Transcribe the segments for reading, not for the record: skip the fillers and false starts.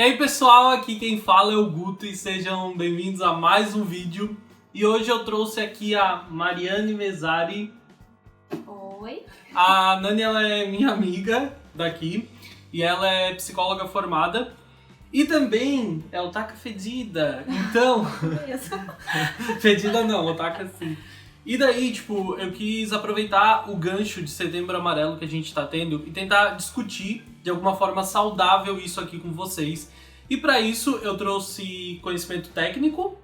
E aí pessoal, aqui quem fala é o Guto e sejam bem-vindos a mais um vídeo. E hoje eu trouxe aqui a Mariane Mesari. Oi. A Nani, ela é minha amiga daqui e ela é psicóloga formada. E também é otaka fedida, então... Fedida não, otaka sim. E daí, tipo, eu quis aproveitar o gancho de Setembro Amarelo que a gente tá tendo e tentar discutir de alguma forma saudável isso aqui com vocês. E pra isso eu trouxe conhecimento técnico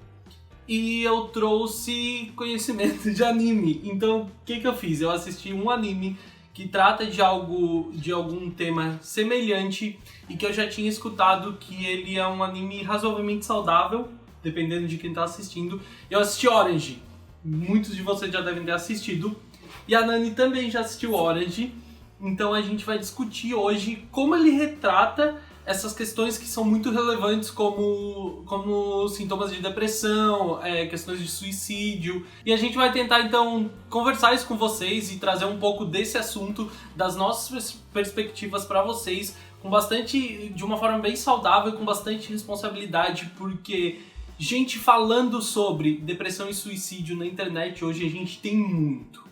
e eu trouxe conhecimento de anime. Então, o que eu fiz? Eu assisti um anime que trata de algum tema semelhante e que eu já tinha escutado que ele é um anime razoavelmente saudável, dependendo de quem tá assistindo. Eu assisti Orange. Muitos de vocês já devem ter assistido. E a Nani também já assistiu Orange. Então a gente vai discutir hoje como ele retrata essas questões que são muito relevantes, como sintomas de depressão, questões de suicídio. E a gente vai tentar então conversar isso com vocês e trazer um pouco desse assunto, das nossas perspectivas para vocês, de uma forma bem saudável e com bastante responsabilidade, porque gente falando sobre depressão e suicídio na internet hoje a gente tem muito.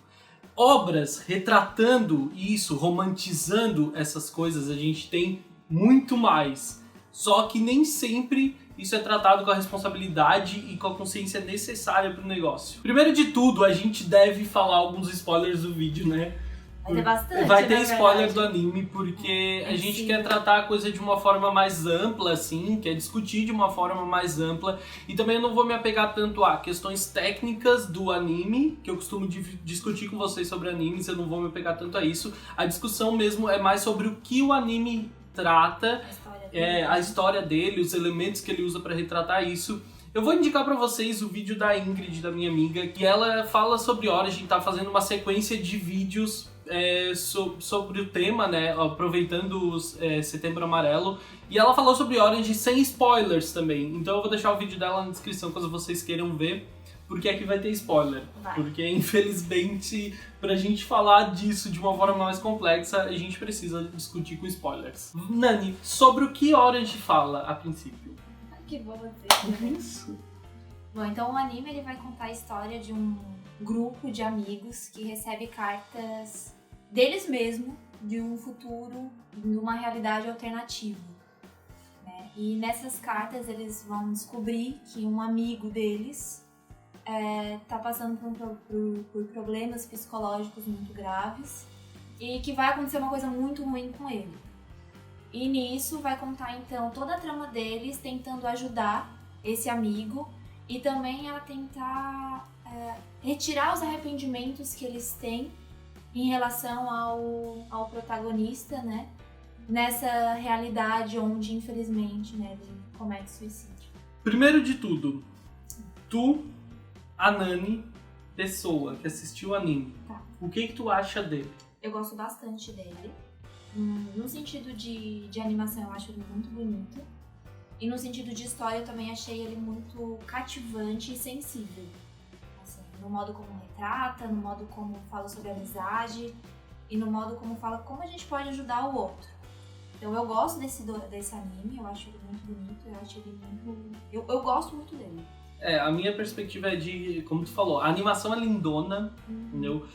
Obras retratando isso, romantizando essas coisas, a gente tem muito mais. Só que nem sempre isso é tratado com a responsabilidade e com a consciência necessária para o negócio. Primeiro de tudo, a gente deve falar alguns spoilers do vídeo, né? Vai ter bastante, vai ter spoiler do anime, porque a gente sim. quer tratar a coisa de uma forma mais ampla, assim, quer discutir de uma forma mais ampla. E também eu não vou me apegar tanto a questões técnicas do anime, que eu costumo discutir com vocês sobre animes, eu não vou me apegar tanto a isso. A discussão mesmo é mais sobre o que o anime trata, a história dele, os elementos que ele usa para retratar isso. Eu vou indicar pra vocês o vídeo da Ingrid, da minha amiga, que ela fala sobre Origin, tá fazendo uma sequência de vídeos sobre o tema, né, aproveitando Setembro Amarelo, e ela falou sobre Orange sem spoilers também, então eu vou deixar o vídeo dela na descrição caso vocês queiram ver, porque aqui vai ter spoiler, porque infelizmente pra gente falar disso de uma forma mais complexa, a gente precisa discutir com spoilers. Nani, sobre o que Orange fala a princípio? Que bom isso. Bom, então o anime ele vai contar a história de um grupo de amigos que recebe cartas deles mesmos de um futuro, de uma realidade alternativa, né? E nessas cartas eles vão descobrir que um amigo deles tá passando por problemas psicológicos muito graves e que vai acontecer uma coisa muito ruim com ele. E nisso vai contar então toda a trama deles tentando ajudar esse amigo e também a tentar retirar os arrependimentos que eles têm em relação ao protagonista, né? Nessa realidade onde infelizmente, né, ele comete suicídio. Primeiro de tudo, a Nani, pessoa que assistiu o anime, o que tu acha dele? Eu gosto bastante dele. No sentido de animação eu acho ele muito bonito. E no sentido de história eu também achei ele muito cativante e sensível. Assim, no modo como retrata, no modo como fala sobre amizade e no modo como fala como a gente pode ajudar o outro. Então eu gosto desse anime, eu acho ele muito bonito, eu acho ele muito... Eu gosto muito dele. A minha perspectiva é de, como tu falou, a animação é lindona, entendeu?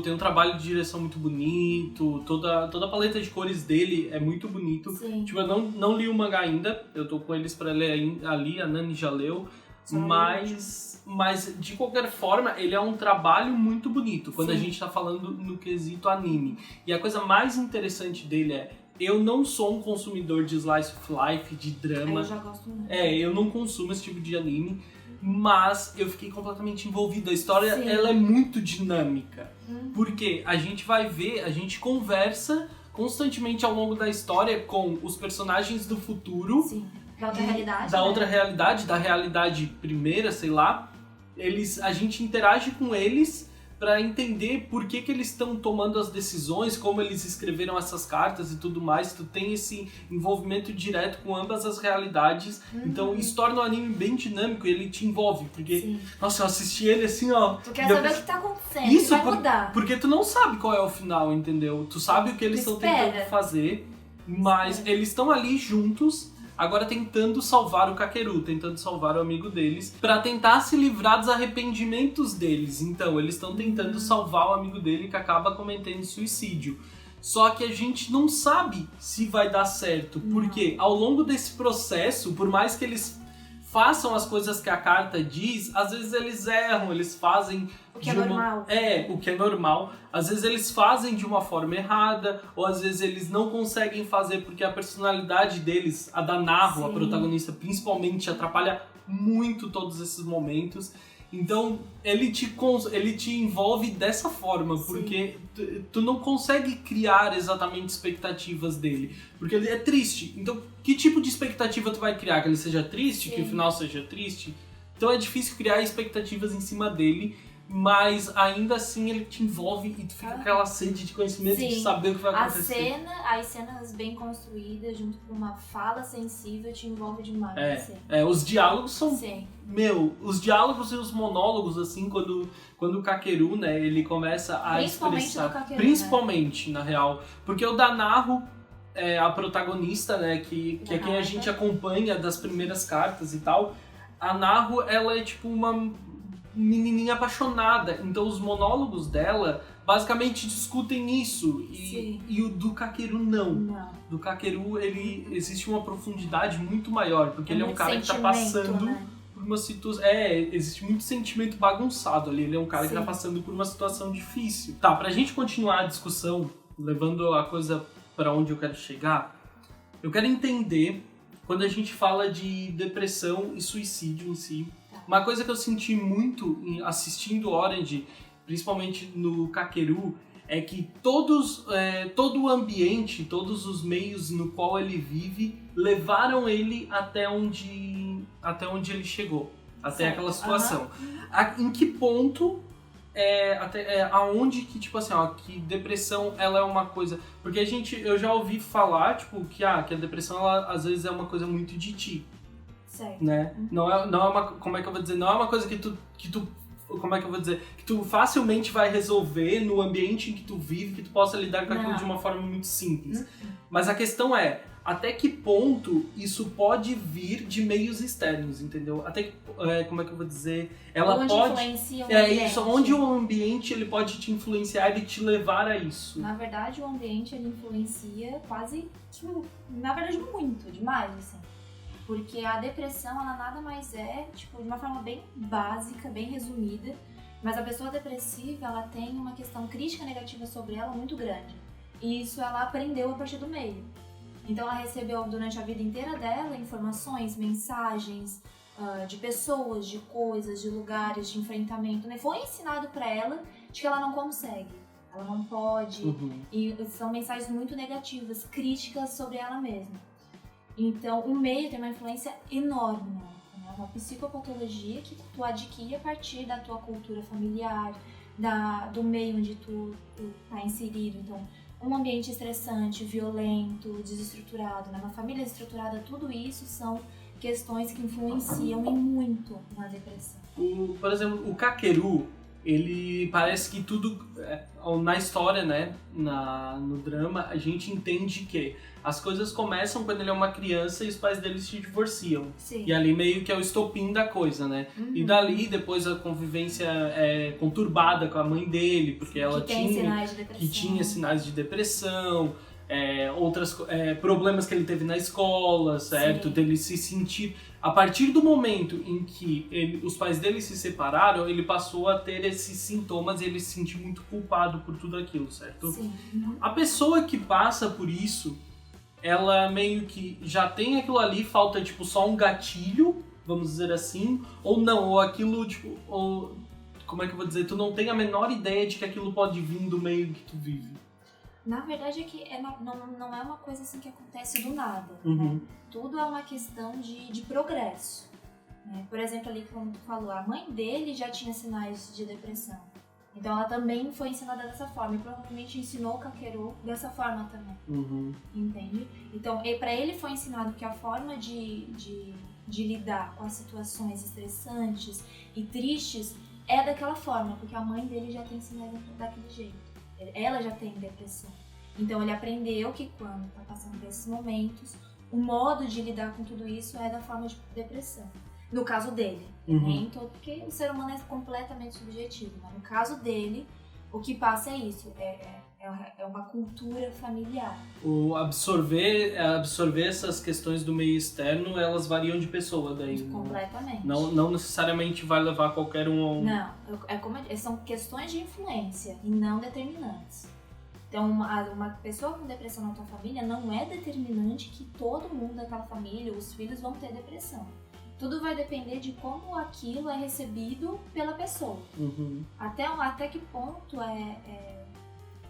Tem um trabalho de direção muito bonito, toda a paleta de cores dele é muito bonito. Sim. Tipo, eu não li o mangá ainda, eu tô com eles pra ler ali, a Nani já leu, mas de qualquer forma ele é um trabalho muito bonito quando a gente tá falando no quesito anime. E a coisa mais interessante dele eu não sou um consumidor de slice of life, de drama. Eu já gosto muito. Eu não consumo esse tipo de anime. Mas eu fiquei completamente envolvido. A história ela é muito dinâmica. Porque a gente vai ver, a gente conversa constantemente ao longo da história com os personagens do futuro. Sim. Da outra realidade. Da outra realidade, da realidade primeira, sei lá. A gente interage com eles para entender por que eles estão tomando as decisões, como eles escreveram essas cartas e tudo mais. Tu tem esse envolvimento direto com ambas as realidades. Então isso torna o anime bem dinâmico e ele te envolve. Porque, nossa, eu assisti ele assim, ó... Tu quer saber o que tá acontecendo, isso vai mudar. Porque tu não sabe qual é o final, entendeu? Tu sabe o que eles estão tentando fazer, mas eles estão ali juntos agora tentando salvar o Kakeru, tentando salvar o amigo deles, pra tentar se livrar dos arrependimentos deles. Então, eles estão tentando salvar o amigo dele que acaba cometendo suicídio. Só que a gente não sabe se vai dar certo, porque ao longo desse processo, por mais que eles façam as coisas que a carta diz, às vezes eles erram, eles fazem... O que é normal. O que é normal. Às vezes eles fazem de uma forma errada, ou às vezes eles não conseguem fazer porque a personalidade deles, a da Naru, a protagonista, principalmente, atrapalha muito todos esses momentos. Então, ele te envolve dessa forma, porque tu não consegue criar exatamente expectativas dele. Porque ele é triste. Então, que tipo de expectativa tu vai criar? Que ele seja triste? Que o final seja triste? Então é difícil criar expectativas em cima dele, mas ainda assim ele te envolve e tu fica com aquela sede de conhecimento, de saber o que vai acontecer. As cenas bem construídas, junto com uma fala sensível, te envolve demais. Os diálogos são... os diálogos e os monólogos, assim, quando o Kakeru, né, ele começa a expressar... Principalmente, na real. Porque o da Naru, a protagonista, né, que é quem a gente acompanha das primeiras cartas e tal, a Naru, ela é tipo uma menininha apaixonada, então os monólogos dela basicamente discutem isso, e o do Kakeru não. Do Kakeru existe uma profundidade muito maior, porque ele é um cara que tá passando por uma situação... existe muito sentimento bagunçado ali, ele é um cara que tá passando por uma situação difícil. Tá, pra gente continuar a discussão, levando a coisa pra onde eu quero chegar, eu quero entender, quando a gente fala de depressão e suicídio em si, uma coisa que eu senti muito assistindo Orange, principalmente no Kakeru, é que todo o ambiente, todos os meios no qual ele vive, levaram ele até onde ele chegou, até aquela situação. Em que ponto, aonde que, tipo assim, que depressão ela é uma coisa... Porque eu já ouvi falar, tipo, que a depressão, ela, às vezes, é uma coisa muito de ti. Certo. Né? Não é uma, como é que eu vou dizer, não é uma coisa que tu, como é que eu vou dizer, que tu facilmente vai resolver no ambiente em que tu vive, que tu possa lidar com aquilo de uma forma muito simples. Mas a questão é, até que ponto isso pode vir de meios externos, entendeu? Até que, como é que eu vou dizer, ela onde pode... influencia o ambiente. Isso, onde o ambiente ele pode te influenciar e te levar a isso. Na verdade, o ambiente ele influencia quase, tipo, na verdade muito, demais, assim. Porque a depressão, ela nada mais é, tipo, de uma forma bem básica, bem resumida, mas a pessoa depressiva, ela tem uma questão crítica negativa sobre ela muito grande. E isso ela aprendeu a partir do meio. Então ela recebeu durante a vida inteira dela informações, mensagens de pessoas, de coisas, de lugares, de enfrentamento, né? Foi ensinado pra ela de que ela não consegue, ela não pode, e são mensagens muito negativas, críticas sobre ela mesma. Então, o meio tem uma influência enorme nela. É uma psicopatologia que tu adquire a partir da tua cultura familiar, do meio onde tu tá inserido. Então, um ambiente estressante, violento, desestruturado, né? Uma família desestruturada, tudo isso são questões que influenciam e muito na depressão. Por exemplo, o Kakeru, ele parece que tudo, na história, né, no drama, a gente entende que as coisas começam quando ele é uma criança e os pais dele se divorciam. Sim. E ali meio que é o estopim da coisa, né? E dali, depois a convivência é conturbada com a mãe dele, porque ela tinha sinais de depressão, problemas que ele teve na escola, certo? Dele se sentir... A partir do momento em que os pais dele se separaram, ele passou a ter esses sintomas e ele se sentiu muito culpado por tudo aquilo, certo? Sim. A pessoa que passa por isso, ela meio que já tem aquilo ali, falta tipo só um gatilho, vamos dizer assim, ou não, ou aquilo tipo, ou como é que eu vou dizer, tu não tem a menor ideia de que aquilo pode vir do meio que tu vive. Na verdade é que não é uma coisa assim que acontece do nada, né? Tudo é uma questão de progresso, né? Por exemplo, ali como tu falou, a mãe dele já tinha sinais de depressão. Então ela também foi ensinada dessa forma e provavelmente ensinou o Kakeru dessa forma também, entende? Então pra ele foi ensinado que a forma de lidar com as situações estressantes e tristes é daquela forma, porque a mãe dele já tem sinais daquele jeito. Ela já tem depressão. Então ele aprendeu que quando está passando por esses momentos, o modo de lidar com tudo isso é da forma de depressão. No caso dele, nem todo, porque o ser humano é completamente subjetivo, mas no caso dele, o que passa é isso, é uma cultura familiar. O absorver essas questões do meio externo, elas variam de pessoa daí. Completamente. Não necessariamente vai levar qualquer um... Não, são questões de influência e não determinantes. Então, uma pessoa com depressão na tua família não é determinante que todo mundo daquela família, os filhos, vão ter depressão. Tudo vai depender de como aquilo é recebido pela pessoa. Até que ponto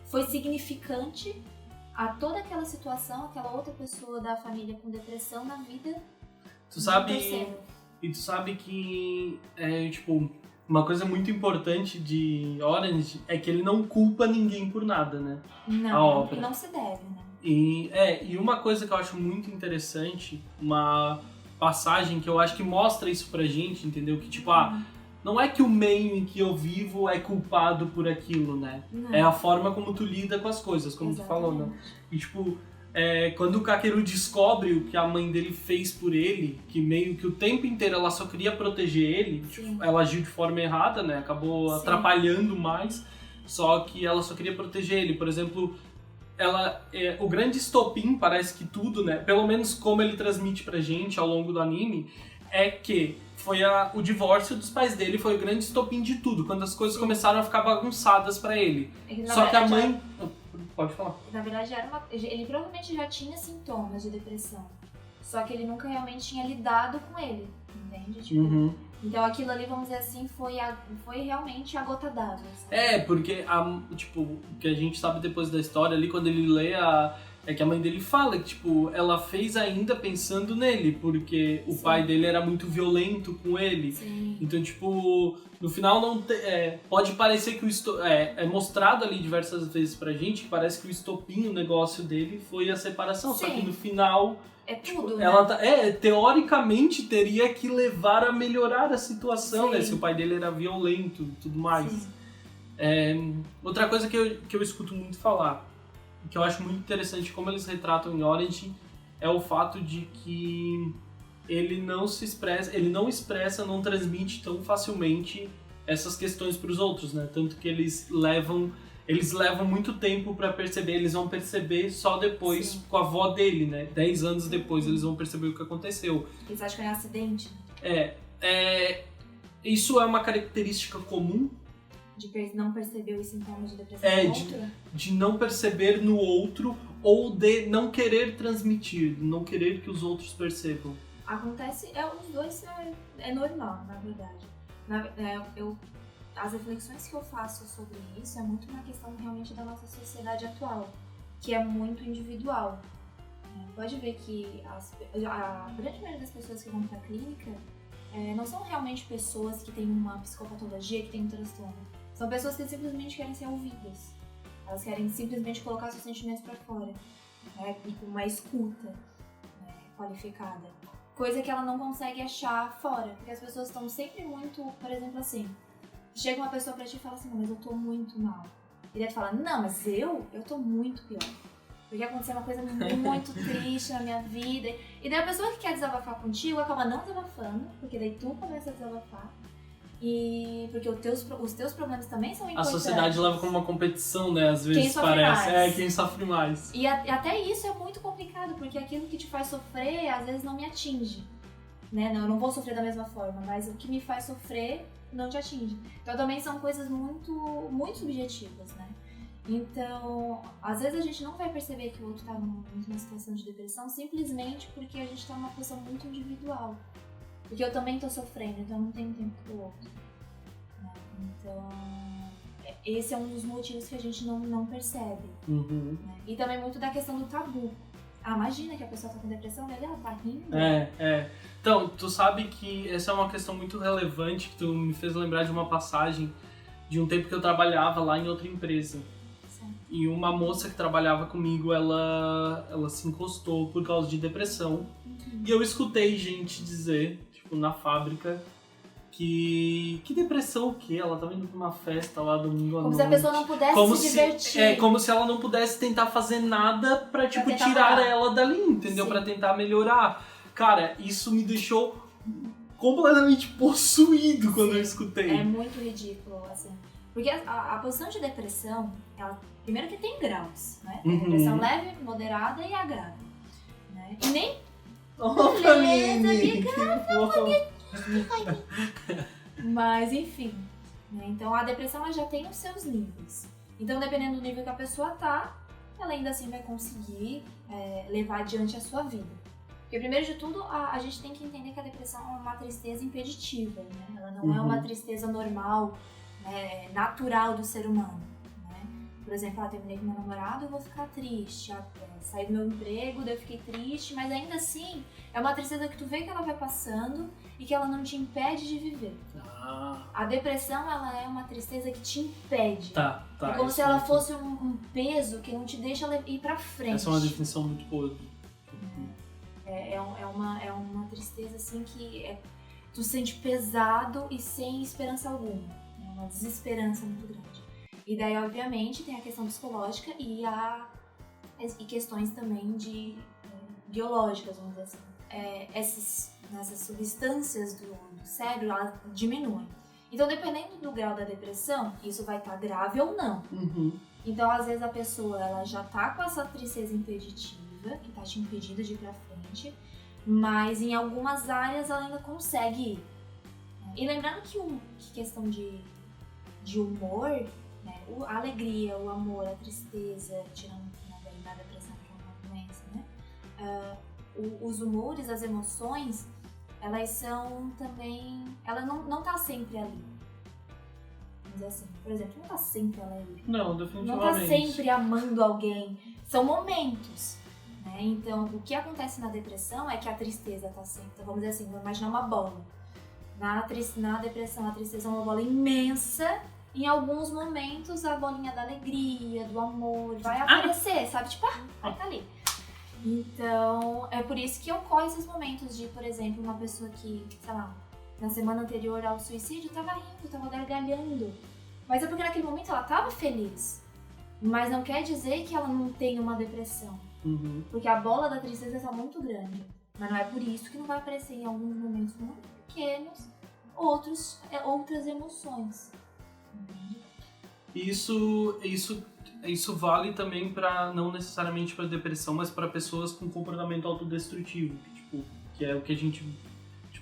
foi significante a toda aquela situação, aquela outra pessoa da família com depressão na vida do terceiro. E tu sabe que, uma coisa muito importante de Orange é que ele não culpa ninguém por nada, né? Não se deve, né? E uma coisa que eu acho muito interessante, uma passagem que eu acho que mostra isso pra gente, entendeu? Que não é que o meio em que eu vivo é culpado por aquilo, né? Não. É a forma como tu lida com as coisas, como tu falou, né? E quando o Kakeru descobre o que a mãe dele fez por ele, que meio que o tempo inteiro ela só queria proteger ele, ela agiu de forma errada, né? Acabou atrapalhando mais, só que ela só queria proteger ele. Por exemplo, o grande estopim, parece que tudo, né? Pelo menos como ele transmite pra gente ao longo do anime, é que foi o divórcio dos pais dele, foi o grande estopim de tudo, quando as coisas começaram a ficar bagunçadas pra ele. Só que a mãe... Pode falar. Na verdade, ele provavelmente já tinha sintomas de depressão, só que ele nunca realmente tinha lidado com ele, entende? Então aquilo ali, vamos dizer assim, foi realmente a gota d'água. Porque o que a gente sabe depois da história ali, quando ele lê é que a mãe dele fala que, ela fez ainda pensando nele, porque o pai dele era muito violento com ele. Sim. Então, no final pode parecer que é mostrado ali diversas vezes pra gente, que parece que o estopim, o negócio dele, foi a separação. Sim. Só que no final... É tudo, né? Ela teoricamente teria que levar a melhorar a situação, né? Se o pai dele era violento e tudo mais. Outra coisa que eu escuto muito falar, que eu acho muito interessante como eles retratam em Orange, é o fato de que ele não transmite tão facilmente essas questões para os outros, né? Tanto que eles levam muito tempo pra perceber, eles vão perceber só depois com a avó dele, né? 10 anos depois eles vão perceber o que aconteceu. Eles acham que é um acidente. Isso é uma característica comum? De não perceber os sintomas de depressão do outro? De não perceber no outro ou de não querer transmitir, não querer que os outros percebam. Acontece, os dois é normal, na verdade. As reflexões que eu faço sobre isso é muito uma questão realmente da nossa sociedade atual, que é muito individual. Pode ver que a grande maioria das pessoas que vão para a clínica não são realmente pessoas que têm uma psicopatologia, que têm um transtorno. São pessoas que simplesmente querem ser ouvidas. Elas querem simplesmente colocar seus sentimentos para fora, né? E com uma escuta qualificada. Coisa que ela não consegue achar fora, porque as pessoas estão sempre muito, por exemplo, assim... Chega uma pessoa pra ti e fala assim, não, mas eu tô muito mal. E daí tu fala, não, mas eu tô muito pior. Porque aconteceu uma coisa muito triste na minha vida. E daí a pessoa que quer desabafar contigo acaba não desabafando, porque daí tu começa a desabafar. E porque os teus problemas também são importantes. A sociedade leva como uma competição, né? Às vezes parece. Quem sofre mais. E até isso é muito complicado, porque aquilo que te faz sofrer, às vezes não me atinge. Né? Não, eu não vou sofrer da mesma forma, mas o que me faz sofrer não te atinge. Então também são coisas muito, muito subjetivas, né? Então, às vezes a gente não vai perceber que o outro tá numa situação de depressão simplesmente porque a gente tá numa posição muito individual. Porque eu também tô sofrendo, então eu não tenho tempo pro outro. Né? Então, esse é um dos motivos que a gente não percebe. Né? E também muito da questão do tabu. Imagina que a pessoa tá com depressão, ela tá rindo. Então, tu sabe que essa é uma questão muito relevante, que tu me fez lembrar de uma passagem de um tempo que eu trabalhava lá em outra empresa. Certo. E uma moça que trabalhava comigo, ela se encostou por causa de depressão. E eu escutei gente dizer, na fábrica, Que depressão o quê? Ela tava indo pra uma festa lá domingo à Como noite. se a pessoa não pudesse se divertir. É como se ela não pudesse tentar fazer nada pra tipo, tirar parar. ela dali, entendeu? Sim. Pra tentar melhorar. Cara, isso me deixou completamente possuído quando eu escutei. É muito ridículo, assim. Porque a posição de depressão, ela, primeiro que tem graus, né? Uhum. Depressão leve, moderada e a grave. Né? E nem... Opa, Mimi! Mas, enfim. Né? Então, a depressão ela já tem os seus níveis. Então, dependendo do nível que a pessoa tá, ela ainda assim vai conseguir levar adiante a sua vida. Porque, primeiro de tudo, a gente tem que entender que a depressão é uma tristeza impeditiva, né? Ela não é uma tristeza normal, natural do ser humano. Né? Por exemplo, terminei com meu namorado, eu vou ficar triste. Saí do meu emprego, daí eu fiquei triste, mas ainda assim, é uma tristeza que tu vê que ela vai passando e que ela não te impede de viver. A depressão, ela é uma tristeza que te impede. Tá. É como se ela fosse um peso que não te deixa ir pra frente. Essa é uma definição muito boa. É uma tristeza assim que tu sente pesado e sem esperança alguma. É uma desesperança muito grande. E daí, obviamente, tem a questão psicológica e questões também biológicas, vamos dizer assim. Essas substâncias do cérebro, elas diminuem. Então, dependendo do grau da depressão, isso vai estar grave ou não. Então, às vezes, a pessoa ela já tá com essa tristeza impeditiva, que tá te impedindo de ir pra frente, mas em algumas áreas ela ainda consegue ir. E lembrando que questão de humor, né, a alegria, o amor, a tristeza, tirando da depressão, que é uma doença, né? Os humores, as emoções, elas são também... Ela não tá sempre ali. Vamos dizer assim, por exemplo, não tá sempre alegre. Não, definitivamente. Não tá sempre amando alguém. São momentos. Né? Então, o que acontece na depressão é que a tristeza tá sempre... Então, vamos dizer assim, vamos imaginar uma bola. Na depressão, a tristeza é uma bola imensa. Em alguns momentos, a bolinha da alegria, do amor, vai aparecer, sabe? Tipo, vai estar ali. Então, é por isso que ocorre esses momentos de, por exemplo, uma pessoa que, sei lá, na semana anterior ao suicídio, tava rindo, tava gargalhando. Mas é porque naquele momento ela tava feliz. Mas não quer dizer que ela não tem uma depressão. Porque a bola da tristeza está muito grande. Mas não é por isso que não vai aparecer em alguns momentos muito pequenos outras emoções. Isso vale também para não necessariamente para depressão, mas para pessoas com comportamento autodestrutivo, que é o que a gente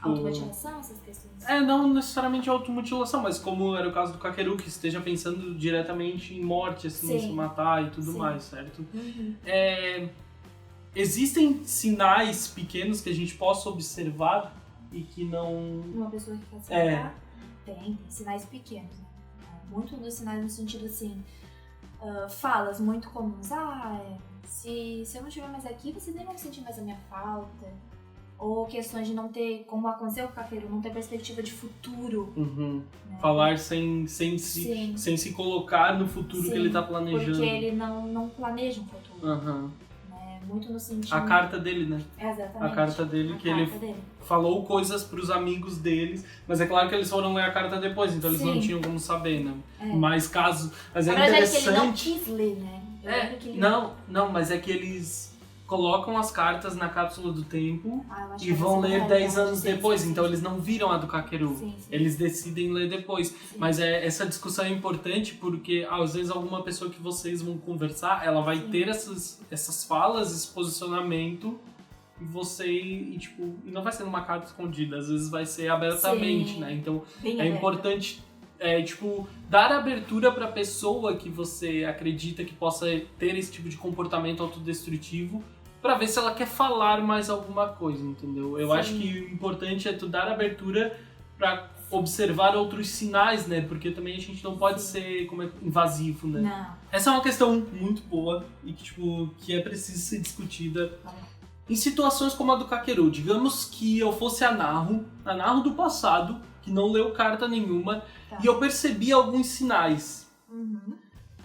automutilação, essas questões? Não necessariamente automutilação, mas como era o caso do Kakeru, que esteja pensando diretamente em morte, assim, em se matar e tudo mais, certo? Existem sinais pequenos que a gente possa observar e que não... Uma pessoa que quer se matar? Tem sinais pequenos, né? Muito dos sinais no sentido assim, falas muito comuns. Se eu não estiver mais aqui, vocês nem vão sentir mais a minha falta. Ou questões de não ter, como aconteceu com o Kakeru, não ter perspectiva de futuro. Né? Falar sem se colocar no futuro que ele tá planejando. Porque ele não planeja um futuro. Muito no sentido... A carta dele, né? Exatamente. A carta dele, ele falou coisas pros amigos deles, mas é claro que eles foram ler a carta depois, então eles não tinham como saber, né? Mas é interessante... Que ele não quis ler, né? Mas é que eles colocam as cartas na cápsula do tempo e vão que ler 10 anos depois, então eles não viram a do Kakeru. Sim. Eles decidem ler depois. Mas essa discussão é importante porque às vezes alguma pessoa que vocês vão conversar, ela vai ter essas falas, esse posicionamento e não vai ser numa carta escondida, às vezes vai ser abertamente, né? Então é importante dar abertura para a pessoa que você acredita que possa ter esse tipo de comportamento autodestrutivo pra ver se ela quer falar mais alguma coisa, entendeu? Eu acho que o importante é tu dar abertura pra observar outros sinais, né? Porque também a gente não pode ser invasivo, né? Não. Essa é uma questão muito boa e que é preciso ser discutida. Em situações como a do Kakeru, digamos que eu fosse a Naru do passado, que não leu carta nenhuma, e eu percebi alguns sinais.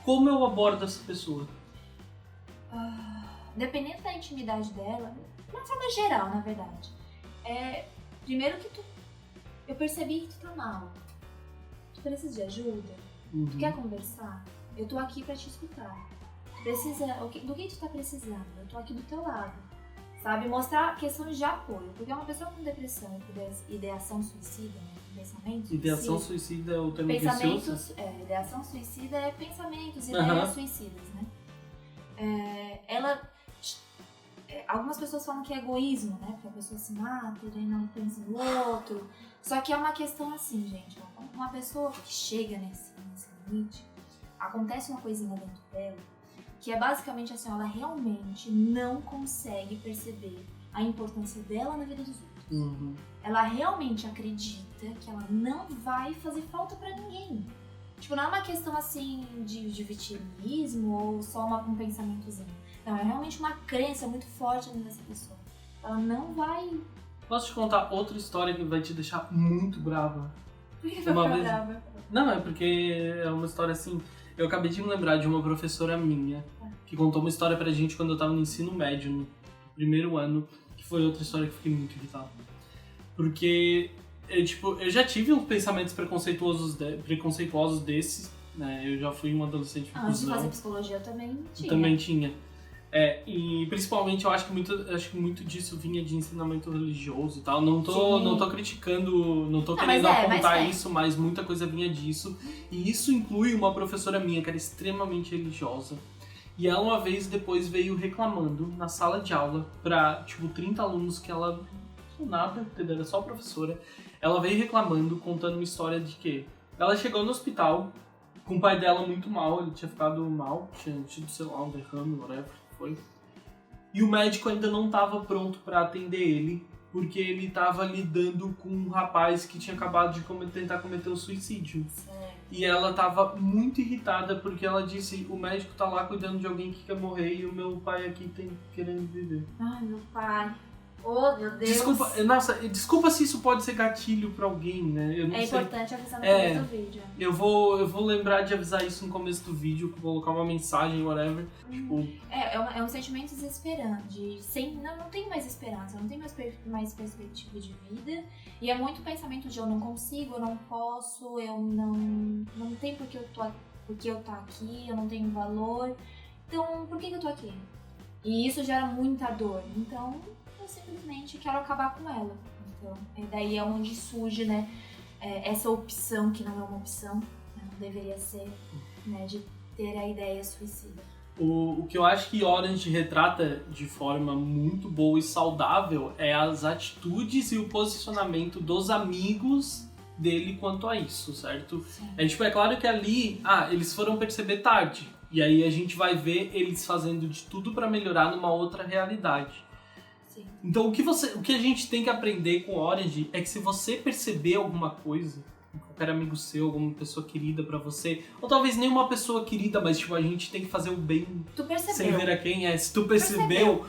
Como eu abordo essa pessoa? Dependendo da intimidade dela, de uma forma geral, na verdade. Primeiro que tu eu percebi que tu tá mal. Tu precisa de ajuda? Tu quer conversar? Eu tô aqui pra te escutar. Do que tu tá precisando? Eu tô aqui do teu lado. Sabe? Mostrar questões de apoio. Porque uma pessoa com depressão e com ideação suicida, né? Pensamentos Ideação suicida é o termo que se usa? Ideação suicida é pensamentos, ideias suicidas, né? Algumas pessoas falam que é egoísmo, né? Porque a pessoa se mata e não pensa no outro. Só que é uma questão assim, gente. Uma pessoa que chega nesse limite, acontece uma coisinha dentro dela, que é basicamente assim, ela realmente não consegue perceber a importância dela na vida dos outros. Ela realmente acredita que ela não vai fazer falta pra ninguém. Tipo, não é uma questão assim de vitimismo ou só um pensamentozinho. Não, é realmente uma crença muito forte nessa pessoa. Ela não vai... Posso te contar outra história que vai te deixar muito brava? Por que vai ficar brava? Não, é porque é uma história assim... Eu acabei de me lembrar de uma professora minha que contou uma história pra gente quando eu tava no ensino médio, no primeiro ano, que foi outra história que eu fiquei muito irritado. Porque eu já tive uns pensamentos preconceituosos desses, né? Eu já fui um adolescente cuzão. Antes de fazer psicologia eu também tinha. Também tinha. E principalmente eu acho que muito disso vinha de ensinamento religioso e tal. Não tô criticando, não tô querendo apontar isso, mas muita coisa vinha disso. E isso inclui uma professora minha que era extremamente religiosa. E ela uma vez depois veio reclamando na sala de aula pra, 30 alunos que ela... Nada, entendeu? Era só professora. Ela veio reclamando, contando uma história de que ela chegou no hospital com o pai dela muito mal, ele tinha ficado mal, tinha tido, sei lá, um derrame, whatever, foi. E o médico ainda não estava pronto para atender ele, porque ele estava lidando com um rapaz que tinha acabado de tentar cometer o suicídio. E ela estava muito irritada porque ela disse, o médico tá lá cuidando de alguém que quer morrer e o meu pai aqui querendo viver. Ai, meu pai... Oh, meu Deus. Desculpa se isso pode ser gatilho pra alguém, né? Eu não sei. Importante avisar no começo do vídeo. Eu vou lembrar de avisar isso no começo do vídeo, colocar uma mensagem, whatever. É um sentimento desesperante. Não tenho mais esperança, não tenho mais perspectiva de vida. E é muito pensamento de eu não consigo, eu não posso, eu não tenho porque eu tô aqui, eu não tenho valor. Então, por que eu tô aqui? E isso gera muita dor. Então... eu simplesmente quero acabar com ela. Então, daí é onde surge, né, essa opção, que não é uma opção, né, não deveria ser, né, de ter a ideia suicida. O que eu acho que Orange retrata de forma muito boa e saudável é as atitudes e o posicionamento dos amigos dele quanto a isso, certo? É claro que ali, eles foram perceber tarde, e aí a gente vai ver eles fazendo de tudo pra melhorar numa outra realidade. Então o que a gente tem que aprender com Orange é que se você perceber alguma coisa, qualquer amigo seu, alguma pessoa querida pra você, ou talvez nem uma pessoa querida, mas a gente tem que fazer o bem sem ver a quem é. Se tu percebeu,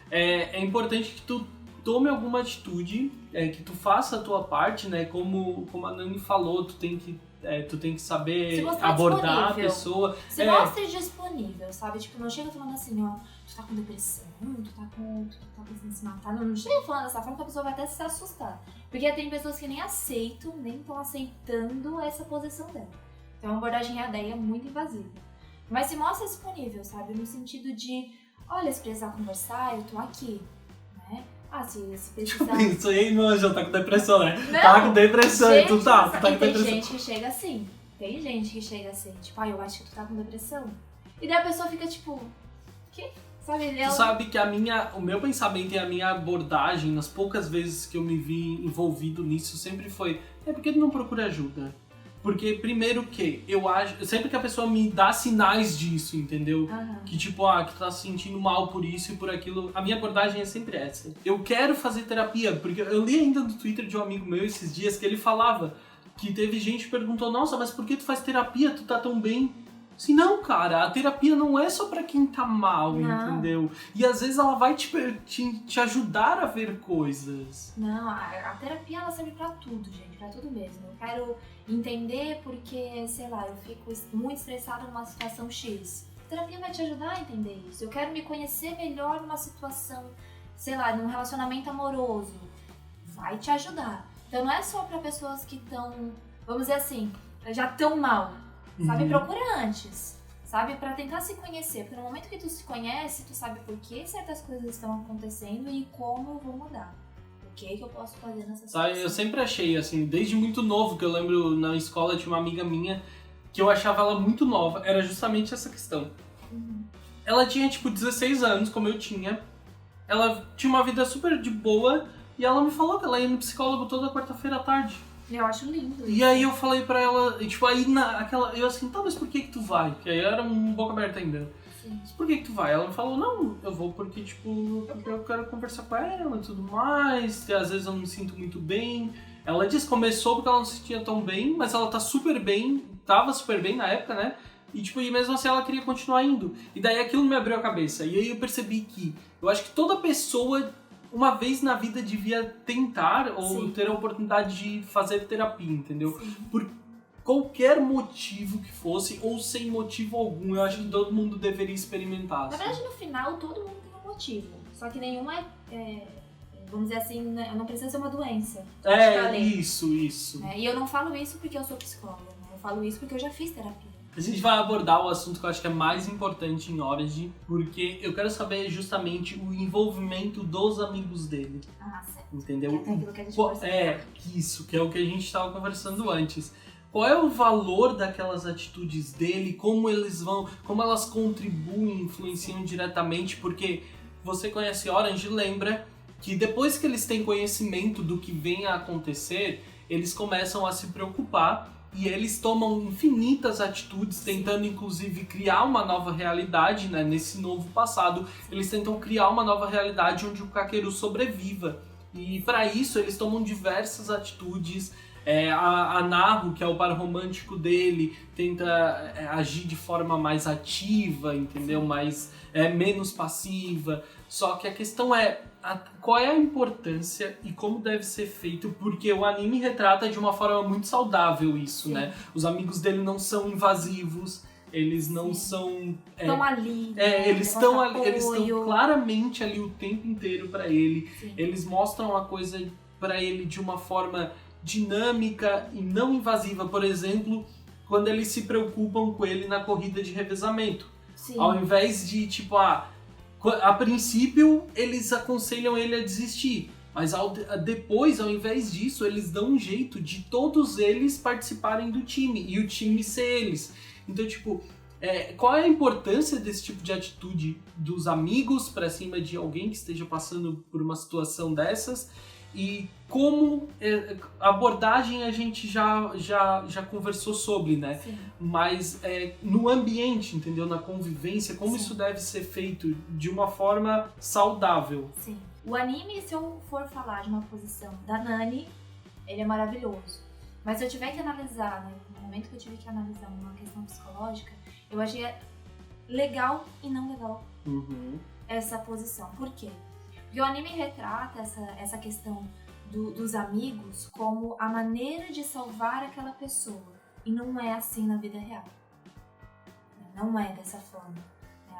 é importante que tu tome alguma atitude, que tu faça a tua parte, né? Como a Nani falou, tu tem que saber abordar a pessoa. Se mostre disponível, sabe? Não chega falando assim, ó, tu tá com depressão, tu tá pensando em se matar. Não chega falando dessa forma que a pessoa vai até se assustar. Porque tem pessoas que nem aceitam, nem estão aceitando essa posição dela. Então a abordagem daí é muito invasiva. Mas se mostra disponível, sabe? No sentido de, olha, se precisar conversar, eu tô aqui, né? Se precisar... Isso aí, não, já tá com depressão, né? Não, tá com depressão, gente, tu tá com depressão. Tem gente que chega assim. Eu acho que tu tá com depressão. E daí a pessoa fica tipo, que? Sabe? Tu sabe que o meu pensamento e a minha abordagem, nas poucas vezes que eu me vi envolvido nisso, sempre foi, por que tu não procura ajuda? Porque, primeiro que, eu acho... Sempre que a pessoa me dá sinais disso, entendeu? Que que tu tá se sentindo mal por isso e por aquilo. A minha abordagem é sempre essa. Eu quero fazer terapia, porque eu li ainda no Twitter de um amigo meu esses dias que ele falava que teve gente que perguntou, nossa, mas por que tu faz terapia? Tu tá tão bem... Assim, não, cara, a terapia não é só pra quem tá mal, entendeu? E às vezes ela vai te ajudar a ver coisas. Não, a terapia ela serve pra tudo, gente, pra tudo mesmo. Eu quero entender porque, sei lá, eu fico muito estressada numa situação X. A terapia vai te ajudar a entender isso. Eu quero me conhecer melhor numa situação, sei lá, num relacionamento amoroso. Vai te ajudar. Então não é só pra pessoas que estão, vamos dizer assim, já tão mal, sabe? Procura antes, sabe? Pra tentar se conhecer, porque no momento que tu se conhece, tu sabe por que certas coisas estão acontecendo e como eu vou mudar. O que eu posso fazer nessa situação. Eu sempre achei, assim, desde muito novo, que eu lembro na escola tinha uma amiga minha que eu achava ela muito nova, era justamente essa questão. Ela tinha, tipo, 16 anos, como eu tinha, ela tinha uma vida super de boa e ela me falou que ela ia no psicólogo toda quarta-feira à tarde. Eu acho lindo isso. E aí eu falei pra ela, e, tipo, aí eu assim, tá, mas por que tu vai? Porque aí eu era um boca aberta ainda. Sim. Mas por que tu vai? Ela me falou, não, eu vou porque, tipo, porque eu quero conversar com ela e tudo mais, e às vezes eu não me sinto muito bem. Ela disse que começou porque ela não se sentia tão bem, mas ela tá super bem, tava super bem na época, né? E, tipo, e mesmo assim ela queria continuar indo. E daí aquilo me abriu a cabeça. E aí eu percebi que eu acho que toda pessoa, uma vez na vida, devia tentar ou ter a oportunidade de fazer terapia, entendeu? Sim. Por qualquer motivo que fosse, ou sem motivo algum, eu acho que todo mundo deveria experimentar. Na verdade, no final, todo mundo tem um motivo. Só que nenhum vamos dizer assim, não precisa ser uma doença. Isso. E eu não falo isso porque eu sou psicóloga, né? Eu falo isso porque eu já fiz terapia. A gente vai abordar o assunto que eu acho que é mais importante em Origin, porque eu quero saber justamente o envolvimento dos amigos dele. Ah, certo. Entendeu? Que é aquilo que a gente Isso, que é o que a gente estava conversando antes. Qual é o valor daquelas atitudes dele, como elas contribuem, influenciam diretamente, porque você conhece Orange, lembra que depois que eles têm conhecimento do que vem a acontecer, eles começam a se preocupar e eles tomam infinitas atitudes, tentando inclusive criar uma nova realidade, né? Nesse novo passado, eles tentam criar uma nova realidade onde o Kakeru sobreviva. E para isso eles tomam diversas atitudes. A Naru, que é o par romântico dele, tenta agir de forma mais ativa, entendeu? Menos passiva. Só que a questão é qual é a importância e como deve ser feito, porque o anime retrata de uma forma muito saudável isso, né? Os amigos dele não são invasivos, eles não são... Estão ali, né? Eles estão claramente ali o tempo inteiro pra ele. Sim. Eles mostram a coisa pra ele de uma forma dinâmica e não invasiva. Por exemplo, quando eles se preocupam com ele na corrida de revezamento. Sim. Ao invés de, tipo, a princípio, eles aconselham ele a desistir. Mas depois, ao invés disso, eles dão um jeito de todos eles participarem do time. E o time ser eles. Então, tipo, qual é a importância desse tipo de atitude dos amigos pra cima de alguém que esteja passando por uma situação dessas? E como a abordagem a gente já conversou sobre, né? Sim. Mas no ambiente, entendeu? Na convivência, como Sim. isso deve ser feito de uma forma saudável. Sim. O anime, se eu for falar de uma posição da Nani, ele é maravilhoso. Mas se eu tiver que analisar, né? No momento que eu tive que analisar uma questão psicológica, eu achei legal e não legal essa posição. Por quê? Porque o anime retrata essa questão dos amigos como a maneira de salvar aquela pessoa. E não é assim na vida real. Não é dessa forma.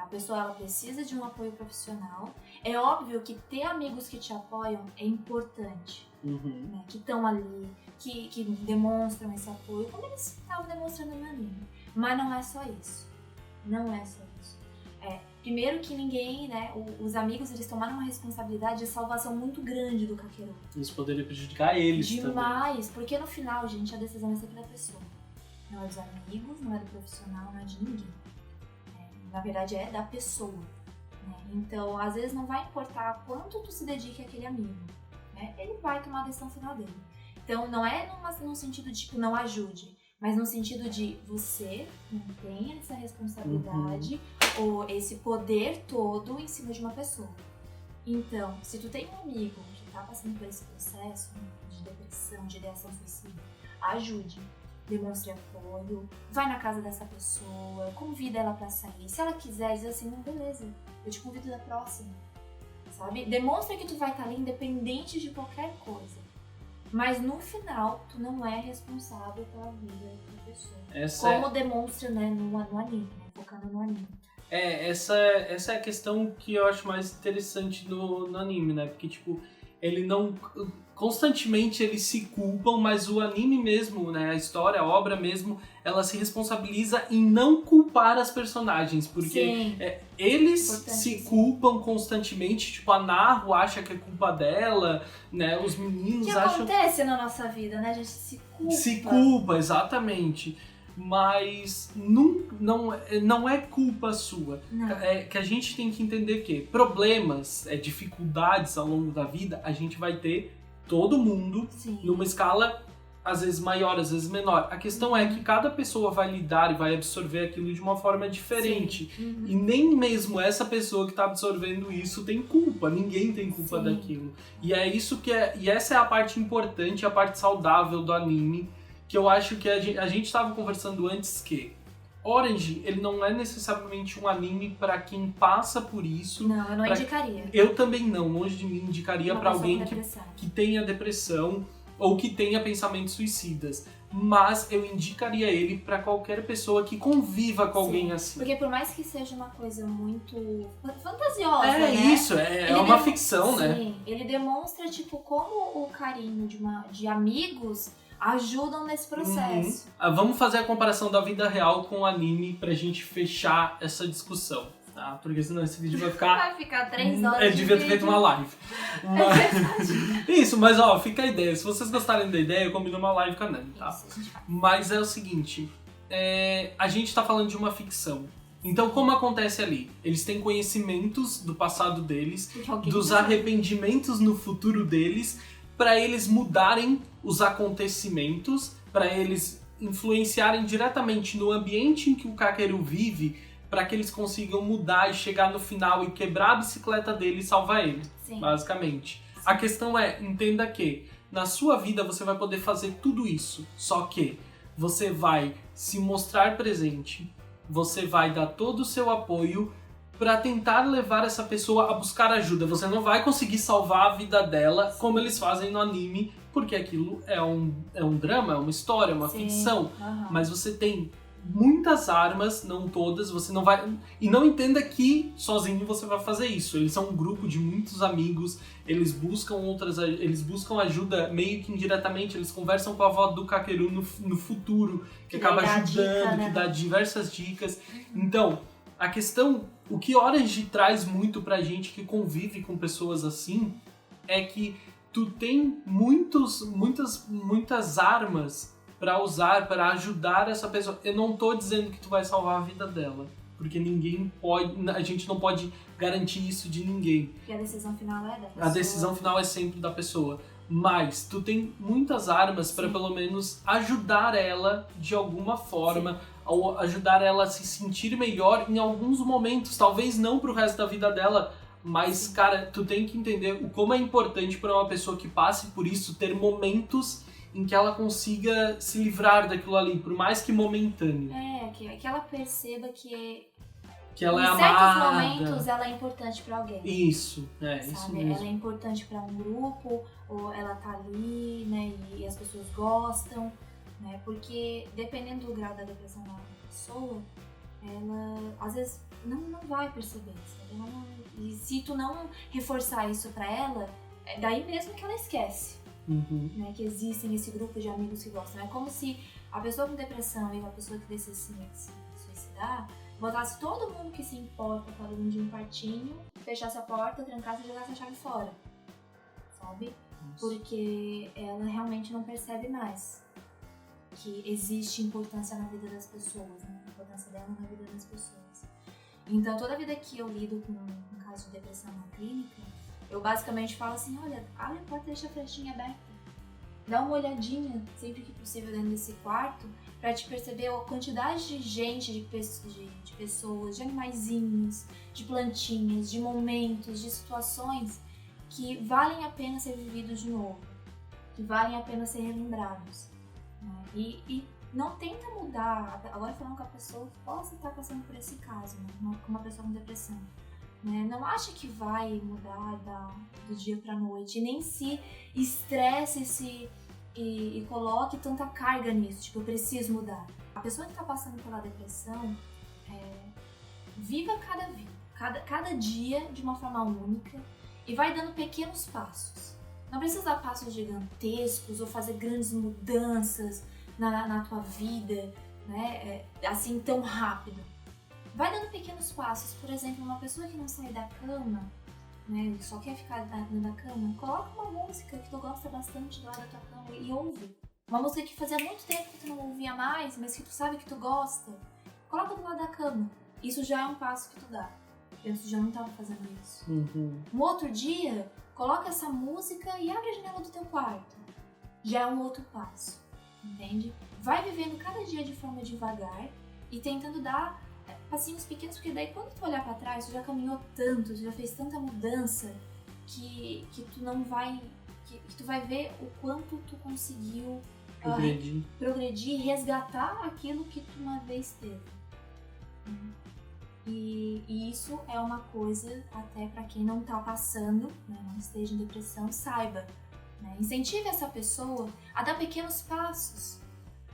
A pessoa ela precisa de um apoio profissional. É óbvio que ter amigos que te apoiam é importante. Né? Que estão ali, que demonstram esse apoio, como eles estavam demonstrando no anime. Mas não é só isso. Não é só isso. Primeiro que ninguém, né, os amigos, eles tomaram uma responsabilidade de salvação muito grande do Kakeru. Isso poderia prejudicar eles demais, também. Porque no final, gente, a decisão é sempre da pessoa. Não é dos amigos, não é do profissional, não é de ninguém. Na verdade, é da pessoa. Né? Então, às vezes não vai importar quanto tu se dedique àquele amigo. Né? Ele vai tomar a decisão final dele. Então, não é num sentido de, tipo, não ajude. Mas no sentido de você não tem essa responsabilidade ou esse poder todo em cima de uma pessoa. Então, se tu tem um amigo que tá passando por esse processo de depressão, de ideação suicida, ajude, demonstre apoio, vai na casa dessa pessoa, convida ela pra sair. Se ela quiser dizer assim, não, beleza, eu te convido da próxima, sabe? Demonstra que tu vai estar ali independente de qualquer coisa. Mas no final, tu não é responsável pela vida da pessoa. Como demonstra, né, no anime, né, focando no anime. Essa é a questão que eu acho mais interessante no anime, né? Porque, tipo, ele não... Constantemente eles se culpam, mas o anime mesmo, né, a história, a obra mesmo, ela se responsabiliza em não culpar as personagens, porque eles se culpam constantemente, tipo, a Naru acha que é culpa dela, né, os meninos acham... Que acontece na nossa vida, né, a gente se culpa. Se culpa, exatamente. Mas não é culpa sua. É que a gente tem que entender que problemas, dificuldades ao longo da vida, a gente vai ter todo mundo, numa escala às vezes maior, às vezes menor. A questão é que cada pessoa vai lidar e vai absorver aquilo de uma forma diferente. E nem mesmo essa pessoa que está absorvendo isso tem culpa. Ninguém tem culpa daquilo. E é isso que e essa é a parte importante, a parte saudável do anime, que eu acho que a gente estava conversando antes que Orange, ele não é necessariamente um anime para quem passa por isso. Não, eu não indicaria. Eu também não, longe de mim, indicaria para alguém que tenha depressão ou que tenha pensamentos suicidas. Mas eu indicaria ele para qualquer pessoa que conviva com alguém assim. Porque por mais que seja uma coisa muito fantasiosa, né? Isso, é uma ficção, né? Sim, ele demonstra, tipo, como o carinho de amigos ajudam nesse processo. Vamos fazer a comparação da vida real com o anime pra gente fechar essa discussão, tá? Porque senão esse vídeo vai ficar... Vai ficar 3 horas devia ter feito uma live. Isso, mas ó, fica a ideia. Se vocês gostarem da ideia, eu combino uma live com a Nani, tá? Mas é o seguinte, a gente tá falando de uma ficção. Então, como acontece ali? Eles têm conhecimentos do passado deles, dos arrependimentos no futuro deles, para eles mudarem os acontecimentos, para eles influenciarem diretamente no ambiente em que o Kakeru vive, para que eles consigam mudar e chegar no final e quebrar a bicicleta dele e salvar ele, basicamente. A questão é, entenda que na sua vida você vai poder fazer tudo isso, só que você vai se mostrar presente, você vai dar todo o seu apoio para tentar levar essa pessoa a buscar ajuda. Você não vai conseguir salvar a vida dela como eles fazem no anime, porque aquilo é um drama, é uma história, é uma ficção. Mas você tem muitas armas, não todas, você não vai... E não entenda que sozinho você vai fazer isso. Eles são um grupo de muitos amigos, eles buscam ajuda meio que indiretamente, eles conversam com a avó do Kakeru no futuro, que acaba ajudando, que dá diversas dicas. Então, a questão, o que Orange traz muito pra gente que convive com pessoas assim, é que tu tem muitas armas pra usar, pra ajudar essa pessoa. Eu não tô dizendo que tu vai salvar a vida dela, porque a gente não pode garantir isso de ninguém. E a decisão final é da pessoa. A decisão final é sempre da pessoa. Mas tu tem muitas armas pra pelo menos ajudar ela de alguma forma, ou ajudar ela a se sentir melhor em alguns momentos, talvez não pro resto da vida dela, mas, cara, tu tem que entender o como é importante para uma pessoa que passe por isso ter momentos em que ela consiga se livrar daquilo ali, por mais que momentâneo. Que ela perceba que ela é amada. Em certos momentos ela é importante para alguém. Isso, sabe? Isso mesmo. Ela é importante para um grupo, ou ela tá ali, né, e as pessoas gostam, né, porque dependendo do grau da depressão da pessoa, ela às vezes não vai perceber, sabe? E se tu não reforçar isso pra ela, é daí mesmo que ela esquece, né, que existem esse grupo de amigos que gostam. É como se a pessoa com depressão e a pessoa que decidisse se suicidar botasse todo mundo que se importa para dentro de um quartinho, fechasse a porta, trancasse e jogasse a chave fora, sabe? Porque ela realmente não percebe mais que existe importância na vida das pessoas, né? A importância dela na vida das pessoas. Então, toda vida que eu lido com um caso de depressão na clínica, eu basicamente falo assim, olha, abre a porta e deixa a flechinha aberta. Dá uma olhadinha, sempre que possível, dentro desse quarto, pra te perceber a quantidade de gente, de pessoas, de animaizinhos, de plantinhas, de momentos, de situações que valem a pena ser vividos de novo, que valem a pena ser relembrados. Né? E não tenta mudar, agora falando com a pessoa que possa estar passando por esse caso, né? Com uma pessoa com depressão. Né? Não acha que vai mudar do dia pra noite, e nem se estresse e coloque tanta carga nisso, tipo, eu preciso mudar. A pessoa que está passando pela depressão, viva cada dia de uma forma única e vai dando pequenos passos. Não precisa dar passos gigantescos ou fazer grandes mudanças na tua vida, né? Assim, tão rápido. Vai dando pequenos passos. Por exemplo, uma pessoa que não sai da cama, né, só quer ficar dentro da cama, coloca uma música que tu gosta bastante do lado da tua cama e ouve. Uma música que fazia muito tempo que tu não ouvia mais, mas que tu sabe que tu gosta. Coloca do lado da cama. Isso já é um passo que tu dá. Antes tu já não estava fazendo isso. Um outro dia, coloca essa música e abre a janela do teu quarto. Já é um outro passo, entende? Vai vivendo cada dia de forma devagar e tentando dar passinhos pequenos, porque daí quando tu olhar pra trás, tu já caminhou tanto, tu já fez tanta mudança que tu não vai... que tu vai ver o quanto tu conseguiu progredir e resgatar aquilo que tu uma vez teve. E isso é uma coisa, até pra quem não tá passando, né, não esteja em depressão, saiba. Né? Incentive essa pessoa a dar pequenos passos.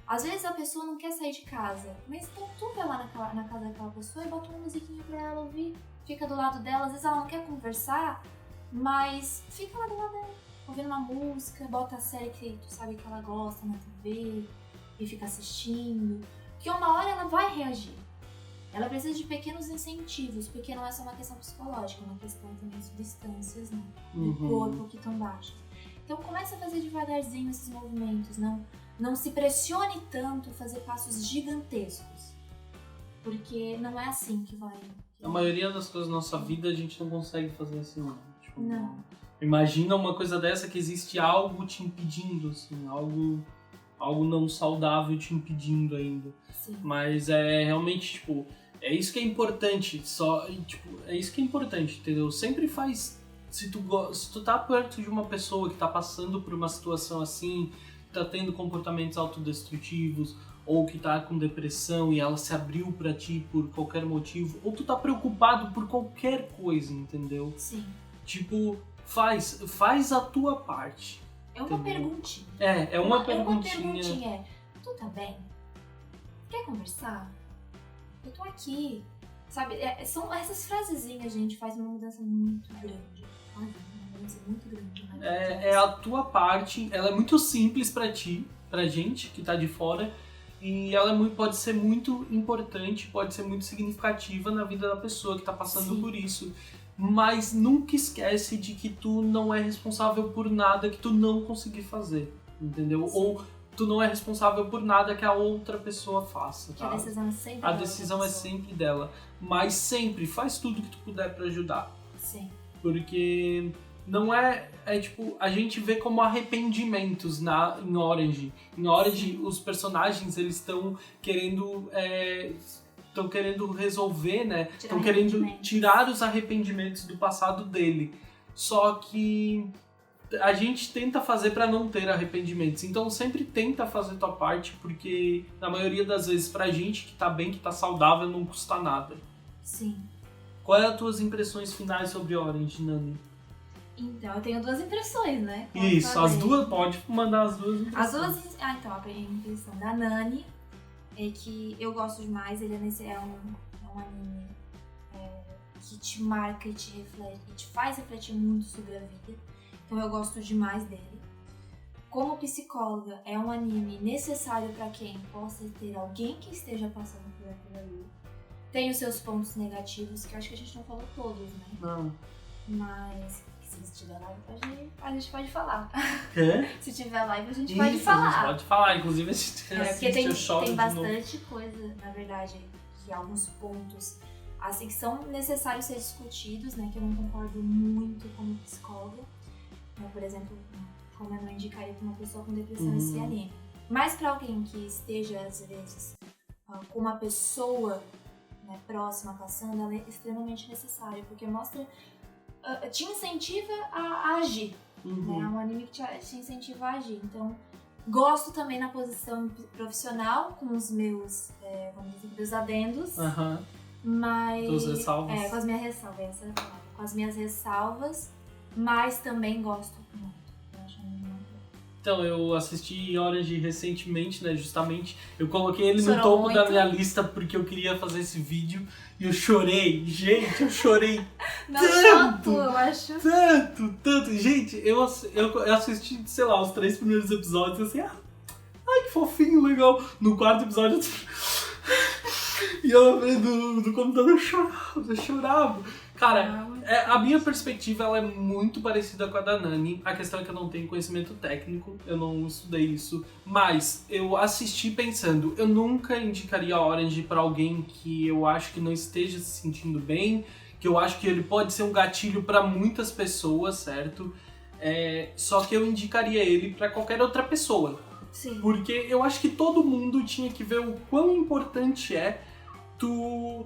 Às vezes a pessoa não quer sair de casa, mas então tu vai lá na casa daquela pessoa e bota uma musiquinha pra ela ouvir, fica do lado dela. Às vezes ela não quer conversar, mas fica lá do lado dela, ouvindo uma música, bota a série que tu sabe que ela gosta na TV e fica assistindo, porque uma hora ela vai reagir. Ela precisa de pequenos incentivos, porque não é só uma questão psicológica, é uma questão também de substâncias, né, do corpo que estão baixas. Então começa a fazer devagarzinho esses movimentos, não se pressione tanto a fazer passos gigantescos, porque não é assim que vai... A maioria das coisas da nossa vida a gente não consegue fazer assim, não. Tipo, não. Imagina uma coisa dessa que existe algo te impedindo, assim, algo não saudável te impedindo ainda. Sim. Mas é realmente, tipo, é isso que é importante, é isso que é importante, entendeu? Sempre faz... Se tu tá perto de uma pessoa que tá passando por uma situação assim, que tá tendo comportamentos autodestrutivos, ou que tá com depressão e ela se abriu pra ti por qualquer motivo, ou tu tá preocupado por qualquer coisa, entendeu? Sim. Tipo, faz a tua parte. É uma perguntinha. É uma perguntinha. É uma perguntinha. Tu tá bem? Quer conversar? Eu tô aqui. Sabe, são essas frasezinhas, gente, faz uma mudança muito grande. Uma mudança muito grande. É a tua parte, ela é muito simples pra gente que tá de fora, e ela pode ser muito importante, pode ser muito significativa na vida da pessoa que tá passando por isso. Mas nunca esquece de que tu não é responsável por nada que tu não conseguir fazer, entendeu? Sim. Ou tu não é responsável por nada que a outra pessoa faça, tá? A decisão é sempre dela. A decisão é sempre dela. Mas sempre faz tudo que tu puder pra ajudar. Sim. Porque não tipo, a gente vê como arrependimentos em Orange. Em Orange, os personagens, eles estão querendo resolver, né? Estão querendo tirar os arrependimentos do passado dele. Só que a gente tenta fazer pra não ter arrependimentos. Então sempre tenta fazer tua parte, porque na maioria das vezes pra gente que tá bem, que tá saudável, não custa nada. Sim. Qual é as tuas impressões finais sobre Orange, Nani? Então, eu tenho duas impressões, né? Isso, as duas, pode mandar as duas impressões. Então, a impressão da Nani é que eu gosto demais, ele é um anime que te marca e te reflete, e te faz refletir muito sobre a vida. Então eu gosto demais dele. Como psicóloga, é um anime necessário para quem possa ter alguém que esteja passando por aquilo ali. Tem os seus pontos negativos, que eu acho que a gente não falou todos, né? Não. Mas se tiver live, a gente pode falar. Quê? Se tiver live, a gente pode falar. A gente pode falar, inclusive porque tem bastante coisa, na verdade, que alguns pontos assim que são necessários ser discutidos, né? Que eu não concordo muito como psicóloga. Então, por exemplo, como eu não indicaria para uma pessoa com depressão esse anime. Mas para alguém que esteja, às vezes, com uma pessoa, né, próxima passando, ela é extremamente necessária, porque mostra, te incentiva a agir. Né? É um anime que te incentiva a agir. Então, gosto também na posição profissional, com os meus, vamos dizer, meus adendos. Mas... Tuas ressalvas? Com as minhas ressalvas, essa é a palavra. Com as minhas ressalvas, mas também gosto muito. Eu acho muito bom. Então, eu assisti Orange recentemente, né, justamente. Eu coloquei ele Chorou no topo muito? da minha lista porque eu queria fazer esse vídeo. E eu chorei, gente, eu chorei Não, tanto, só tu, eu acho. tanto. Gente, eu assisti, sei lá, os 3 primeiros episódios, assim, ai, que fofinho, legal. No 4º episódio, e eu na frente do computador eu chorava. Cara, a minha perspectiva ela é muito parecida com a da Nani. A questão é que eu não tenho conhecimento técnico, eu não estudei isso. Mas eu assisti pensando, eu nunca indicaria Orange pra alguém que eu acho que não esteja se sentindo bem, que eu acho que ele pode ser um gatilho pra muitas pessoas, certo? Só que eu indicaria ele pra qualquer outra pessoa. Sim. Porque eu acho que todo mundo tinha que ver o quão importante é tu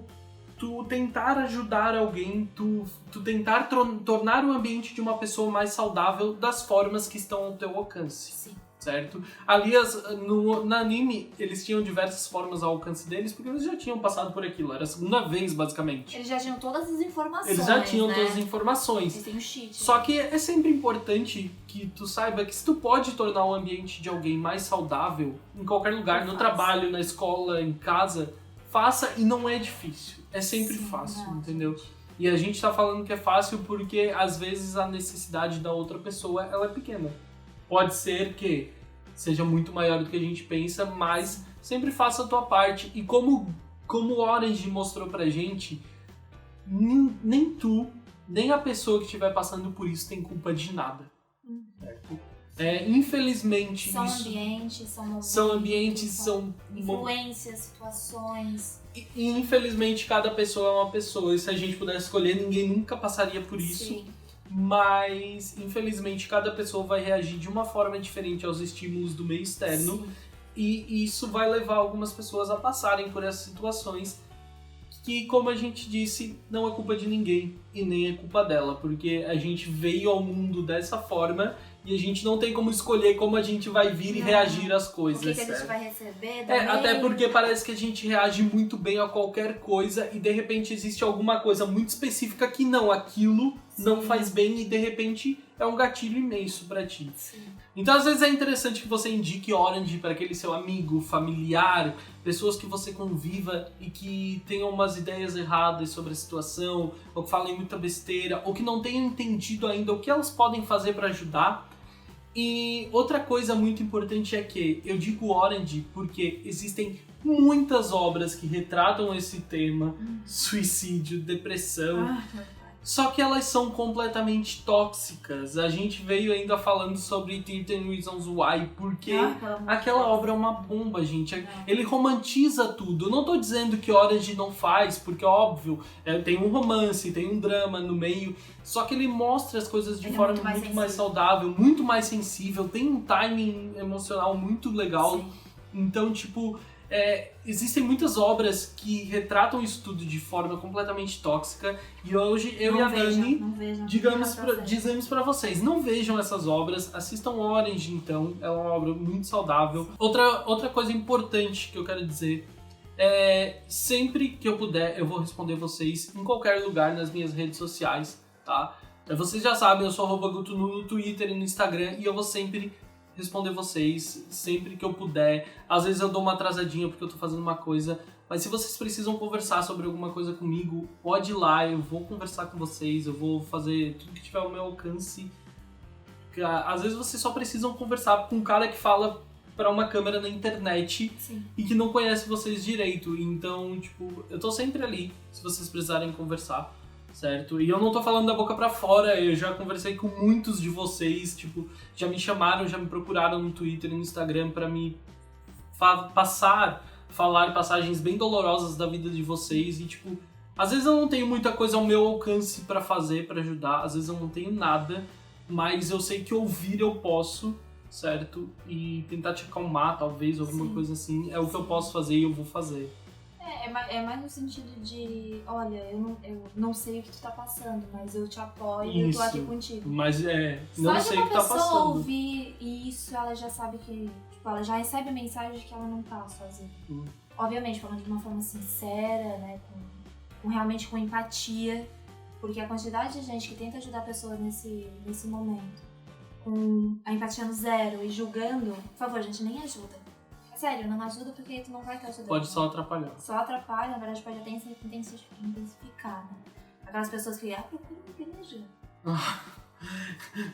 tentar ajudar alguém, tu tentar tornar o ambiente de uma pessoa mais saudável das formas que estão ao teu alcance. Sim. Certo? Aliás, no anime, eles tinham diversas formas ao alcance deles, porque eles já tinham passado por aquilo. Era a segunda vez, basicamente. Eles já tinham todas as informações, Eles já tinham né? todas as informações. Eles têm um cheat. Só que é sempre importante que tu saiba que se tu pode tornar o ambiente de alguém mais saudável, em qualquer lugar, no trabalho, na escola, em casa, faça e não é difícil. É sempre fácil, entendeu? E a gente tá falando que é fácil porque às vezes a necessidade da outra pessoa ela é pequena. Pode ser que seja muito maior do que a gente pensa, mas sempre faça a tua parte. E como o Orange mostrou pra gente, nem tu, nem a pessoa que estiver passando por isso tem culpa de nada. Certo? Infelizmente, são isso... ambientes, são momentos, são ambientes, são influências, situações. E infelizmente cada pessoa é uma pessoa. E se a gente pudesse escolher, ninguém nunca passaria por isso. Sim. Mas, infelizmente, cada pessoa vai reagir de uma forma diferente aos estímulos do meio externo. Sim. E isso vai levar algumas pessoas a passarem por essas situações que, como a gente disse, não é culpa de ninguém e nem é culpa dela. Porque a gente veio ao mundo dessa forma e a gente não tem como escolher como a gente vai vir e reagir às coisas. O que a gente vai receber também. Até porque parece que a gente reage muito bem a qualquer coisa e de repente existe alguma coisa muito específica que não, aquilo não faz bem e de repente é um gatilho imenso pra ti. Sim. Então às vezes é interessante que você indique Orange para aquele seu amigo, familiar, pessoas que você conviva e que tenham umas ideias erradas sobre a situação, ou que falem muita besteira, ou que não tenham entendido ainda o que elas podem fazer para ajudar. E outra coisa muito importante é que eu digo Orange porque existem muitas obras que retratam esse tema, suicídio, depressão, só que elas são completamente tóxicas. A gente veio ainda falando sobre 13 Reasons Why, porque aquela obra é uma bomba, gente. Ele romantiza tudo. Eu não tô dizendo que Orange não faz, porque óbvio, tem um romance, tem um drama no meio, só que ele mostra as coisas de forma muito mais saudável, muito mais sensível, tem um timing emocional muito legal. Sim. Então, tipo, existem muitas obras que retratam isso tudo de forma completamente tóxica e hoje eu e a Nani dizemos pra vocês, não vejam essas obras, assistam Orange então, é uma obra muito saudável. Outra coisa importante que eu quero dizer sempre que eu puder eu vou responder vocês em qualquer lugar nas minhas redes sociais, tá? Vocês já sabem, eu sou @guto no Twitter e no Instagram e eu vou sempre responder vocês sempre que eu puder. Às vezes eu dou uma atrasadinha porque eu tô fazendo uma coisa, mas se vocês precisam conversar sobre alguma coisa comigo, pode ir lá, eu vou conversar com vocês, eu vou fazer tudo que tiver ao meu alcance. Às vezes vocês só precisam conversar com um cara que fala pra uma câmera na internet. Sim. E que não conhece vocês direito, então, tipo, eu tô sempre ali se vocês precisarem conversar. Certo? E eu não tô falando da boca pra fora, eu já conversei com muitos de vocês, tipo, já me chamaram, já me procuraram no Twitter e no Instagram pra me falar passagens bem dolorosas da vida de vocês e, tipo, às vezes eu não tenho muita coisa ao meu alcance pra fazer, pra ajudar, às vezes eu não tenho nada, mas eu sei que ouvir eu posso, certo? E tentar te acalmar, talvez, alguma coisa assim, é o que eu posso fazer e eu vou fazer. É mais no sentido de, olha, eu não sei o que tu tá passando, mas eu te apoio e eu tô aqui contigo. Mas não sei o que tá passando. Só de uma pessoa ouvir isso, ela já sabe que, tipo, ela já recebe a mensagem de que ela não tá sozinha. Obviamente, falando de uma forma sincera, né, realmente com empatia, porque a quantidade de gente que tenta ajudar pessoas nesse momento, com a empatia no zero e julgando, por favor, gente, nem ajuda. É sério, não ajuda porque tu não vai estar ajudando. Pode só atrapalhar. Só atrapalha, na verdade pode até intensificar, né? Aquelas pessoas que, procura uma igreja.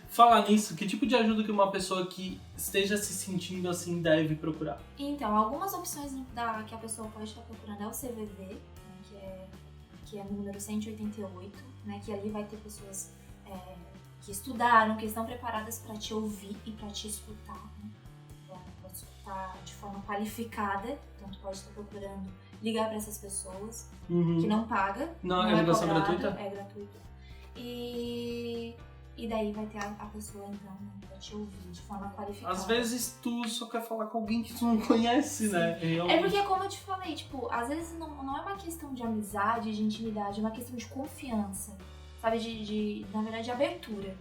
Falar nisso, que tipo de ajuda que uma pessoa que esteja se sentindo assim deve procurar? Então, algumas opções que a pessoa pode estar procurando é o CVV, né, que é no número 188, né, que ali vai ter pessoas que estudaram, que estão preparadas para te ouvir e para te escutar, né? Para te escutar de forma qualificada. Então, tu pode estar procurando ligar para essas pessoas, que não paga. Não é ligação cobrado, gratuita? É gratuita. E daí vai ter a pessoa, então, né, pra te ouvir de forma qualificada. Às vezes tu só quer falar com alguém que tu não conhece, né? É porque, como eu te falei, tipo, às vezes não é uma questão de amizade, de intimidade, é uma questão de confiança, sabe? Na verdade, de abertura.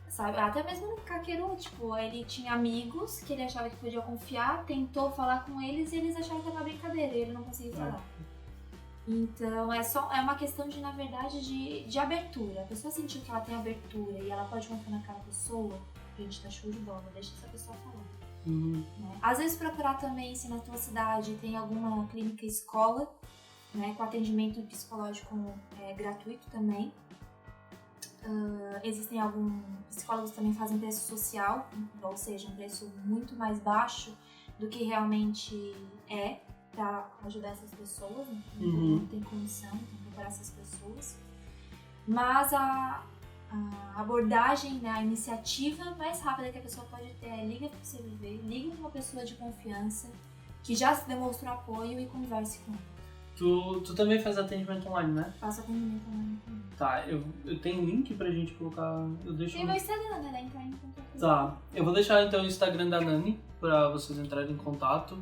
Sabe? Até mesmo no Kakeru, tipo, ele tinha amigos que ele achava que podia confiar, tentou falar com eles e eles acharam que era uma brincadeira e ele não conseguia falar. Então, é uma questão de, na verdade, de abertura. A pessoa sentiu que ela tem abertura e ela pode confiar naquela pessoa, gente, tá show de bola, deixa essa pessoa falar. Né? Às vezes procurar também, se na tua cidade tem alguma clínica escola, né, com atendimento psicológico gratuito também. Existem alguns psicólogos que também fazem preço social, ou seja, um preço muito mais baixo do que realmente é, para ajudar essas pessoas, né? Não tem condição de procurar essas pessoas. Mas a abordagem, né, a iniciativa mais rápida que a pessoa pode ter é liga para o CVV, liga para uma pessoa de confiança que já se demonstrou apoio e converse com ela. Tu também faz atendimento online, né? Faço atendimento online também. Tá, eu tenho link pra gente colocar. Tem meu Instagram, né? Da entrar em contato. Tá, eu vou deixar então o Instagram da Nani pra vocês entrarem em contato.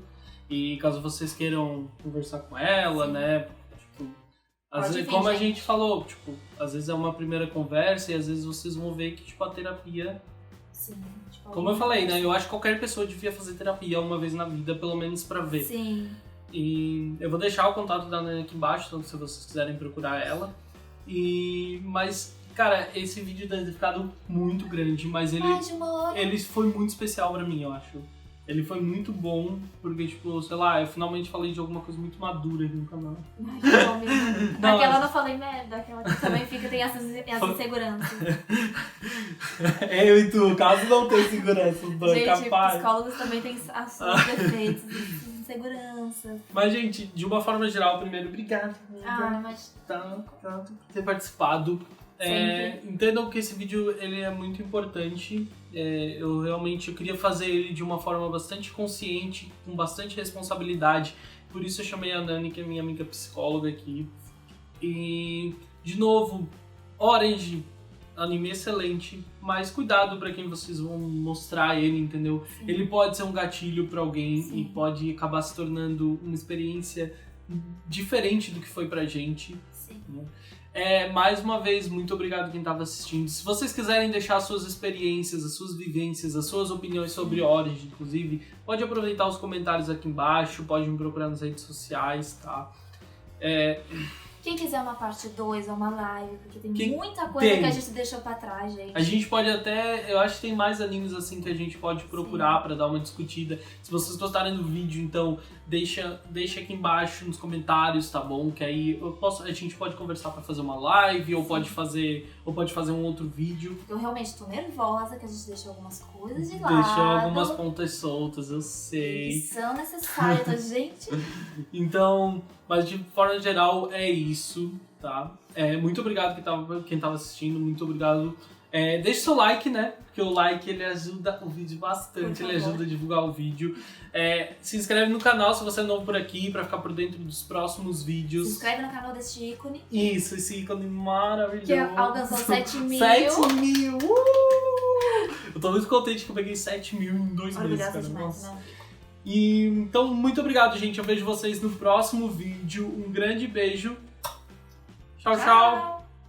E caso vocês queiram conversar com ela, né? Tipo, às vezes, como a gente falou, tipo, às vezes é uma primeira conversa e às vezes vocês vão ver que tipo, a terapia. Sim. Tipo, como eu falei, né? Eu acho que qualquer pessoa devia fazer terapia uma vez na vida, pelo menos pra ver. Sim. E eu vou deixar o contato da Nani aqui embaixo, então se vocês quiserem procurar ela. Mas, cara, esse vídeo deve ter ficado muito grande, mas ele foi muito especial pra mim, eu acho. Ele foi muito bom, porque, tipo, sei lá, eu finalmente falei de alguma coisa muito madura aqui no canal. Ai, que bom mesmo. Daquela eu não falei merda, daquela também tem essas inseguranças. Eu e tu, caso não tenha segurança, gente, capaz. Psicólogos também têm os seus defeitos, insegurança. Mas, gente, de uma forma geral, primeiro, obrigado. Mas... Tanto por ter participado. Entendam que esse vídeo ele é muito importante. Eu realmente queria fazer ele de uma forma bastante consciente, com bastante responsabilidade. Por isso eu chamei a Nani, que é minha amiga psicóloga aqui. E, de novo, Orange, anime excelente, mas cuidado pra quem vocês vão mostrar ele, entendeu? Sim. Ele pode ser um gatilho pra alguém. Sim. E pode acabar se tornando uma experiência diferente do que foi pra gente. Sim. Né? Mais uma vez, muito obrigado quem estava assistindo. Se vocês quiserem deixar as suas experiências, as suas vivências, as suas opiniões sobre Orange, inclusive, pode aproveitar os comentários aqui embaixo, pode me procurar nas redes sociais, tá? Quem quiser uma parte 2 ou uma live, porque tem muita coisa que a gente deixou pra trás, gente. A gente pode até... Eu acho que tem mais animes assim que a gente pode procurar pra dar uma discutida. Se vocês gostarem do vídeo, então deixa aqui embaixo nos comentários, tá bom? Que aí a gente pode conversar pra fazer uma live, ou pode fazer um outro vídeo. Eu realmente tô nervosa que a gente deixou algumas coisas de lado. Deixou algumas pontas soltas, eu sei. Que são necessárias, gente. Então, mas de forma geral é isso, tá? Muito obrigado quem tava assistindo, muito obrigado. Deixe seu like, né? Porque o like ele ajuda o vídeo bastante, ele ajuda a divulgar o vídeo. Se inscreve no canal se você é novo por aqui, pra ficar por dentro dos próximos vídeos. Se inscreve no canal deste ícone. Isso, esse ícone maravilhoso. Que alcançou 7.000. 7.000! Eu tô muito contente que eu peguei 7.000 em 2 meses, cara. Demais, né? E então, muito obrigado, gente. Eu vejo vocês no próximo vídeo. Um grande beijo. Tchau, tchau.